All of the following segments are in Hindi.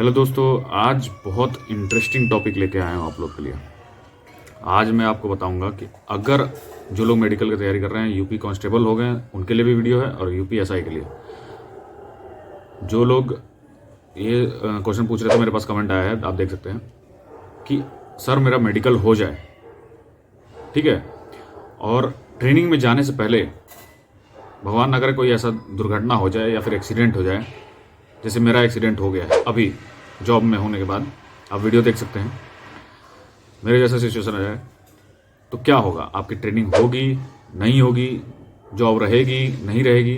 हेलो दोस्तों, आज बहुत इंटरेस्टिंग टॉपिक लेके आया हूँ आप लोग के लिए। आज मैं आपको बताऊंगा कि अगर जो लोग मेडिकल की तैयारी कर रहे हैं, यूपी कांस्टेबल हो गए हैं, उनके लिए भी वीडियो है, और यूपी एसआई के लिए। जो लोग ये क्वेश्चन पूछ रहे थे, मेरे पास कमेंट आया है, आप देख सकते हैं कि सर मेरा मेडिकल हो जाए, ठीक है, और ट्रेनिंग में जाने से पहले भगवान ना करे कोई ऐसा दुर्घटना हो जाए या फिर एक्सीडेंट हो जाए, जैसे मेरा एक्सीडेंट हो गया है अभी जॉब में होने के बाद। आप वीडियो देख सकते हैं। मेरे जैसा सिचुएशन है तो क्या होगा? आपकी ट्रेनिंग होगी, नहीं होगी, जॉब रहेगी, नहीं रहेगी?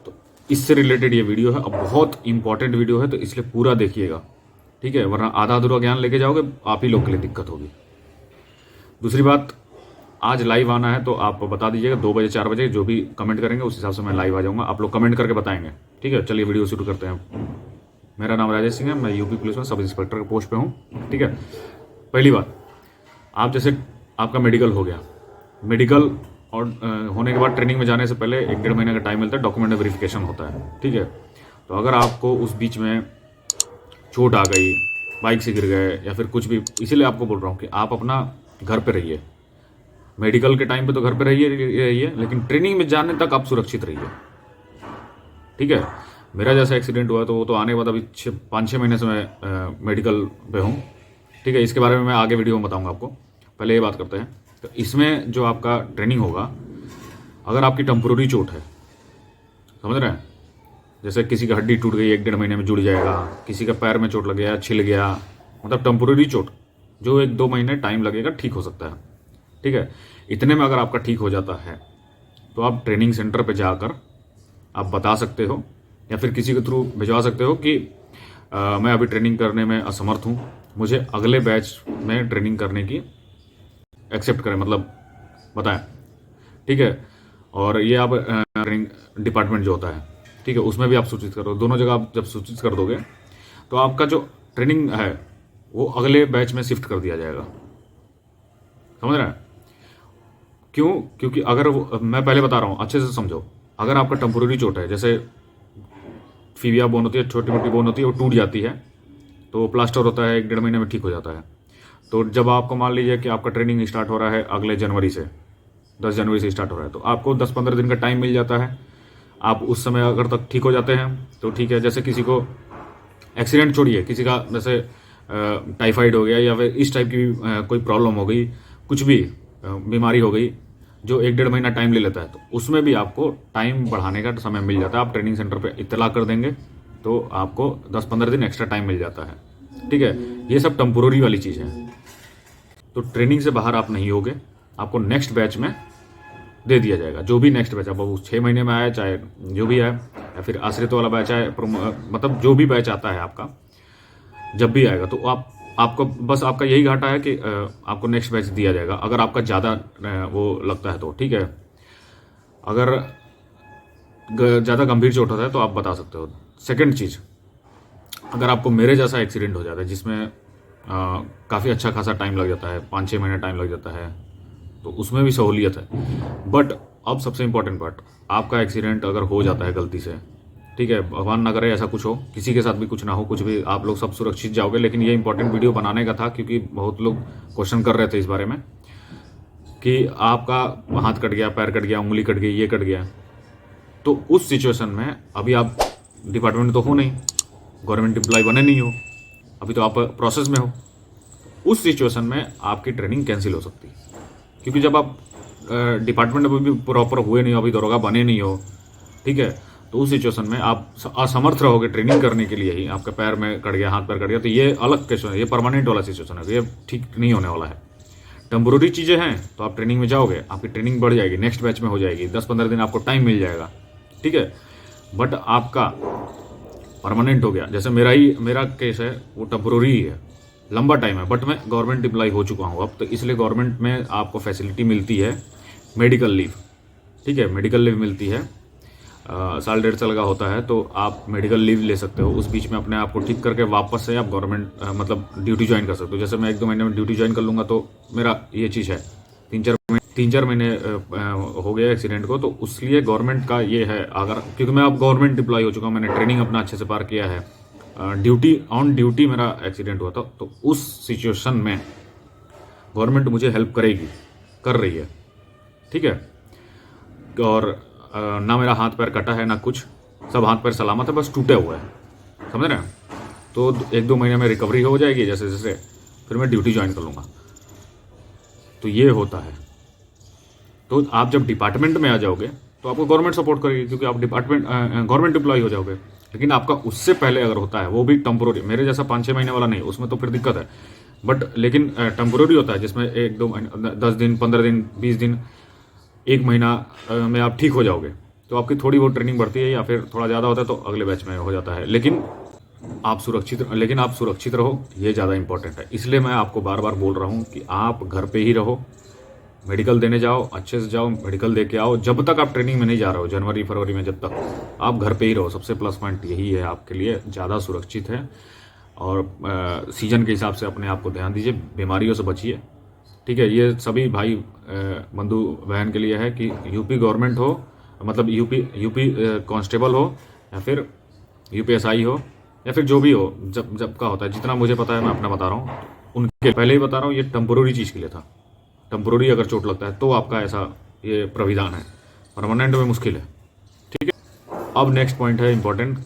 तो इससे रिलेटेड ये वीडियो है। अब बहुत इंपॉर्टेंट वीडियो है, तो इसलिए पूरा देखिएगा, ठीक है, वरना आधा अधूरा ज्ञान लेके जाओगे, आप ही लोग के लिए दिक्कत होगी। दूसरी बात, आज लाइव आना है तो आप बता दीजिएगा 2 बजे 4 बजे, जो भी कमेंट करेंगे उस हिसाब से मैं लाइव आ जाऊंगा। आप लोग कमेंट करके बताएंगे, ठीक है। चलिए वीडियो शुरू करते हैं। मेरा नाम राजेश सिंह है, मैं यूपी पुलिस में सब इंस्पेक्टर के पोस्ट पे हूँ, ठीक है। पहली बात, आप जैसे आपका मेडिकल हो गया, मेडिकल और होने के बाद ट्रेनिंग में जाने से पहले 1-1.5 महीने का टाइम मिलता है, डॉक्यूमेंट वेरिफिकेशन होता है, ठीक है। तो अगर आपको उस बीच में चोट आ गई, बाइक से गिर गए या फिर कुछ भी, इसीलिए आपको बोल रहा हूँ कि आप अपना घर पे रहिए। मेडिकल के टाइम पे तो घर पे रहिए, लेकिन ट्रेनिंग में जाने तक आप सुरक्षित रहिए, ठीक है। मेरा जैसा एक्सीडेंट हुआ तो वो तो आने के बाद अभी 5-6 महीने से मैं मेडिकल पे हूँ, ठीक है। इसके बारे में मैं आगे वीडियो में बताऊंगा आपको। पहले ये बात करते हैं। तो इसमें जो आपका ट्रेनिंग होगा, अगर आपकी टेम्पोररी चोट है, समझ रहे हैं, जैसे किसी की हड्डी टूट गई 1-1.5 महीने में जुड़ जाएगा, किसी का पैर में चोट लग गया, छिल गया, मतलब टेम्पोररी चोट जो 1-2 महीने टाइम लगेगा, ठीक हो सकता है, ठीक है। इतने में अगर आपका ठीक हो जाता है तो आप ट्रेनिंग सेंटर पे जाकर आप बता सकते हो या फिर किसी के थ्रू भिजवा सकते हो कि मैं अभी ट्रेनिंग करने में असमर्थ हूँ, मुझे अगले बैच में ट्रेनिंग करने की एक्सेप्ट करें, मतलब बताएं, ठीक है। और ये आप ट्रेनिंग डिपार्टमेंट जो होता है, ठीक है, उसमें भी आप सूचित करो। दोनों जगह आप जब सूचित कर दोगे तो आपका जो ट्रेनिंग है वो अगले बैच में शिफ्ट कर दिया जाएगा, समझ रहे हैं। क्यों? क्योंकि अगर मैं पहले बता रहा हूँ, अच्छे से समझो। अगर आपका टेम्पोररी चोट है, जैसे फीबिया बोन होती है, छोटी मोटी बोन होती है, वो टूट जाती है, तो प्लास्टर होता है, 1-1.5 महीने में ठीक हो जाता है। तो जब आपको मान लीजिए कि आपका ट्रेनिंग स्टार्ट हो रहा है अगले जनवरी से, 10 जनवरी से स्टार्ट हो रहा है, तो आपको 10-15 दिन का टाइम मिल जाता है। आप उस समय अगर तक ठीक हो जाते हैं तो ठीक है। जैसे किसी को एक्सीडेंट छोड़िए, किसी का जैसे टाइफाइड हो गया या फिर इस टाइप की कोई प्रॉब्लम हो गई, कुछ भी बीमारी हो गई जो 1-1.5 महीना टाइम ले लेता है, तो उसमें भी आपको टाइम बढ़ाने का समय मिल जाता है। आप ट्रेनिंग सेंटर पे इत्तला कर देंगे तो आपको 10-15 दिन एक्स्ट्रा टाइम मिल जाता है, ठीक है। ये सब टेम्पोररी वाली चीज़ है। तो ट्रेनिंग से बाहर आप नहीं होगे, आपको नेक्स्ट बैच में दे दिया जाएगा। जो भी नेक्स्ट बैच, अब वो 6 महीने में आए, चाहे जो भी आए, या फिर आश्रित वाला बैच आए, मतलब जो भी बैच आता है आपका, जब भी आएगा, तो आपको बस आपका यही घाटा है कि आपको नेक्स्ट बैच दिया जाएगा, अगर आपका ज़्यादा वो लगता है तो, ठीक है। अगर ज़्यादा गंभीर चोट होता है तो आप बता सकते हो। सेकंड चीज़, अगर आपको मेरे जैसा एक्सीडेंट हो जाता है जिसमें काफ़ी अच्छा खासा टाइम लग जाता है, 5-6 महीने टाइम लग जाता है, तो उसमें भी सहूलियत है। बट अब सबसे इंपॉर्टेंट पार्ट, आपका एक्सीडेंट अगर हो जाता है गलती से, ठीक है, भगवान ना करे ऐसा कुछ हो, किसी के साथ भी कुछ ना हो, कुछ भी, आप लोग सब सुरक्षित जाओगे। लेकिन ये इंपॉर्टेंट वीडियो बनाने का था क्योंकि बहुत लोग क्वेश्चन कर रहे थे इस बारे में कि आपका हाथ कट गया, पैर कट गया, उंगली कट गई, ये कट गया, तो उस सिचुएशन में अभी आप डिपार्टमेंट में तो हो नहीं, गवर्नमेंट एम्प्लॉय बने नहीं हो, अभी तो आप प्रोसेस में हो। उस सिचुएशन में आपकी ट्रेनिंग कैंसिल हो सकती है, क्योंकि जब आप डिपार्टमेंट में भी प्रॉपर हुए नहीं हो, अभी दरोगा बने नहीं हो, ठीक है, तो उस सिचुएशन में आप असमर्थ रहोगे ट्रेनिंग करने के लिए ही, आपका पैर में कट गया, हाथ पैर कट गया, तो ये अलग क्वेश्चन है, ये परमानेंट वाला सिचुएशन है, ये ठीक नहीं होने वाला है। टेम्पोररी चीज़ें हैं तो आप ट्रेनिंग में जाओगे, आपकी ट्रेनिंग बढ़ जाएगी, नेक्स्ट बैच में हो जाएगी, 10-15 दिन आपको टाइम मिल जाएगा, ठीक है। बट आपका परमानेंट हो गया, जैसे मेरा केस है, वो टेम्पोररी ही है, लंबा टाइम है, बट मैं गवर्नमेंट एम्प्लॉय हो चुका हूँ अब, तो इसलिए गवर्नमेंट में आपको फैसिलिटी मिलती है मेडिकल लीव, ठीक है, मेडिकल लीव मिलती है, 1.5 साल का होता है, तो आप मेडिकल लीव ले सकते हो। उस बीच में अपने आप को ठीक करके वापस से आप गवर्नमेंट मतलब ड्यूटी ज्वाइन कर सकते हो। जैसे मैं 1-2 महीने में ड्यूटी ज्वाइन कर लूँगा, तो मेरा ये चीज़ है, 3-4 महीने हो गया एक्सीडेंट को, तो उसलिए गवर्नमेंट का ये है, अगर क्योंकि मैं अब गवर्नमेंट एम्प्लॉय हो चुका हूँ, मैंने ट्रेनिंग अपना अच्छे से पार किया है, ऑन ड्यूटी मेरा एक्सीडेंट हुआ था, तो उस सिचुएशन में गवर्नमेंट मुझे हेल्प करेगी, कर रही है, ठीक है। और ना मेरा हाथ पैर कटा है ना कुछ, सब हाथ पैर सलामत है, बस टूटे हुआ है, समझ रहे हैं। तो 1-2 महीने में रिकवरी हो जाएगी जैसे जैसे, फिर मैं ड्यूटी ज्वाइन कर लूँगा। तो ये होता है। तो आप जब डिपार्टमेंट में आ जाओगे तो आपको गवर्नमेंट सपोर्ट करेगी, क्योंकि आप गवर्नमेंट एम्प्लॉय हो जाओगे। लेकिन आपका उससे पहले अगर होता है, वो भी टेम्पोररी, मेरे जैसा 5-6 महीने वाला नहीं, उसमें तो फिर दिक्कत है। बट लेकिन टेम्पोररी होता है, जिसमें 1-2 महीने, 10 दिन, 15 दिन, 20 दिन, 1 महीना में आप ठीक हो जाओगे। तो आपकी थोड़ी बहुत ट्रेनिंग बढ़ती है, या फिर थोड़ा ज़्यादा होता है तो अगले बैच में हो जाता है। लेकिन आप सुरक्षित रहो, ये ज़्यादा इंपॉर्टेंट है। इसलिए मैं आपको बार बार बोल रहा हूँ कि आप घर पे ही रहो, मेडिकल देने जाओ, अच्छे से जाओ, मेडिकल दे के आओ। जब तक आप ट्रेनिंग में नहीं जा रहे हो, जनवरी फरवरी में, जब तक आप घर पे ही रहो। सबसे प्लस पॉइंट यही है, आपके लिए ज़्यादा सुरक्षित है। और सीजन के हिसाब से अपने आप को ध्यान दीजिए, बीमारियों से बचिए, ठीक है। ये सभी भाई बंधु बहन के लिए है कि यूपी गवर्नमेंट हो, मतलब यूपी कांस्टेबल हो, या फिर यूपीएसआई हो, या फिर जो भी हो, जब का होता है। जितना मुझे पता है मैं अपना बता रहा हूँ, उनके पहले ही बता रहा हूँ, ये टेम्पोररी चीज़ के लिए था। टेम्पोररी अगर चोट लगता है तो आपका ऐसा ये प्राविधान है, परमानेंट में मुश्किल है, ठीक है। अब नेक्स्ट पॉइंट है इंपॉर्टेंट,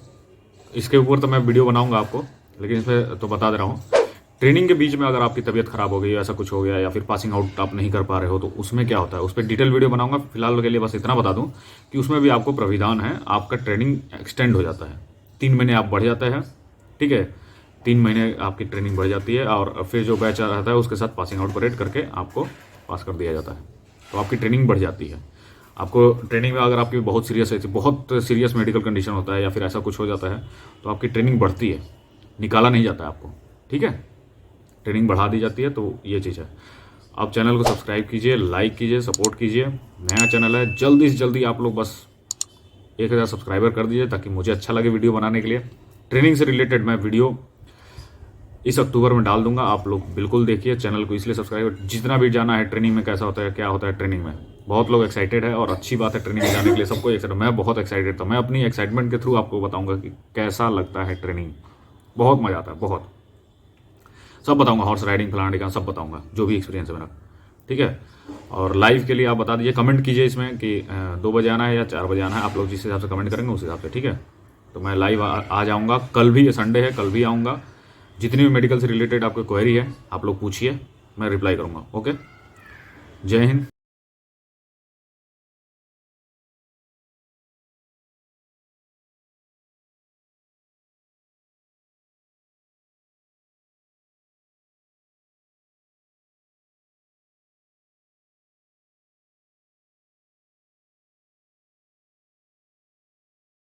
इसके ऊपर तो मैं वीडियो बनाऊंगा आपको, लेकिन इसमें तो बता दे रहा हूँ। ट्रेनिंग के बीच में अगर आपकी तबीयत खराब हो गई, ऐसा कुछ हो गया, या फिर पासिंग आउट आप नहीं कर पा रहे हो, तो उसमें क्या होता है, उस पर डिटेल वीडियो बनाऊंगा। फिलहाल के लिए बस इतना बता दूं कि उसमें भी आपको प्राविधान है, आपका ट्रेनिंग एक्सटेंड हो जाता है, 3 महीने आप बढ़ जाते हैं, ठीक है। 3 महीने आपकी ट्रेनिंग बढ़ जाती है, और फिर जो बैच रहता है उसके साथ पासिंग आउट परेड करके आपको पास कर दिया जाता है। तो आपकी ट्रेनिंग बढ़ जाती है। आपको ट्रेनिंग में अगर आपकी बहुत सीरियस मेडिकल कंडीशन होता है, या फिर ऐसा कुछ हो जाता है, तो आपकी ट्रेनिंग बढ़ती है, निकाला नहीं जाता है आपको, ठीक है। ट्रेनिंग बढ़ा दी जाती है, तो ये चीज़ है। आप चैनल को सब्सक्राइब कीजिए, लाइक कीजिए, सपोर्ट कीजिए। नया चैनल है, जल्दी से जल्दी आप लोग बस 1000 सब्सक्राइबर कर दीजिए, ताकि मुझे अच्छा लगे वीडियो बनाने के लिए। ट्रेनिंग से रिलेटेड मैं वीडियो इस अक्टूबर में डाल दूंगा, आप लोग बिल्कुल देखिए। चैनल को इसलिए सब्सक्राइब, जितना भी जाना है ट्रेनिंग में, कैसा होता है, क्या होता है ट्रेनिंग में, बहुत लोग एक्साइटेड है, और अच्छी बात है ट्रेनिंग में जाने के लिए, सबको एक्साइटेड। मैं बहुत एक्साइटेड था, मैं अपनी एक्साइटमेंट के थ्रू आपको बताऊंगा कि कैसा लगता है ट्रेनिंग। बहुत मजा आता है, बहुत, सब बताऊंगा, हॉर्स राइडिंग, फलाने का सब बताऊंगा, जो भी एक्सपीरियंस है मेरा, ठीक है। और लाइव के लिए आप बता दीजिए, कमेंट कीजिए इसमें कि 2 बजे आना है या 4 बजे आना है, आप लोग जिस हिसाब से कमेंट करेंगे उस हिसाब से, ठीक है। तो मैं लाइव आ जाऊँगा, कल भी, संडे है, कल भी आऊँगा। जितनी भी मेडिकल से रिलेटेड आपको क्वेरी है, आप लोग पूछिए, मैं रिप्लाई करूँगा। ओके, जय हिंद।